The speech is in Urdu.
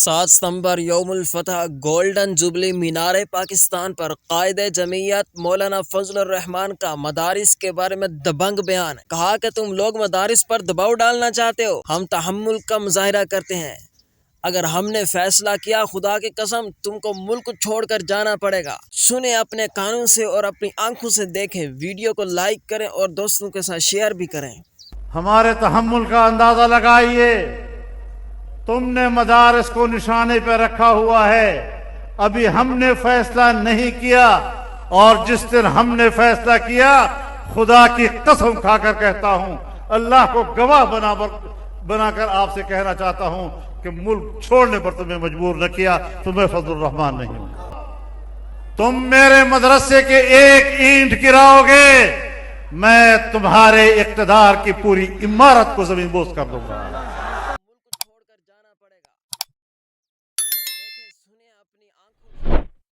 7 ستمبر یوم الفتح گولڈن جوبلی مینار پاکستان پر قائد جمعیت مولانا فضل الرحمان کا مدارس کے بارے میں دبنگ بیان. کہا کہ تم لوگ مدارس پر دباؤ ڈالنا چاہتے ہو. ہم تحمل کا مظاہرہ کرتے ہیں. اگر ہم نے فیصلہ کیا خدا کی قسم تم کو ملک چھوڑ کر جانا پڑے گا. سنیں اپنے کانوں سے اور اپنی آنکھوں سے دیکھیں. ویڈیو کو لائک کریں اور دوستوں کے ساتھ شیئر بھی کریں. ہمارے تحمل کا اندازہ لگائیے. تم نے مدارس کو نشانے پہ رکھا ہوا ہے. ابھی ہم نے فیصلہ نہیں کیا، اور جس دن ہم نے فیصلہ کیا خدا کی قسم کھا کر کہتا ہوں، اللہ کو گواہ بنا کر آپ سے کہنا چاہتا ہوں کہ ملک چھوڑنے پر تمہیں مجبور نہ کیا تو میں فضل الرحمان نہیں ہوں. تم میرے مدرسے کے ایک اینٹ گراؤ گے، میں تمہارے اقتدار کی پوری عمارت کو زمین بوس کر دوں گا. ملک چھوڑ کر جانا پڑے گا. دیکھیں سنیں اپنی آنکھوں سے.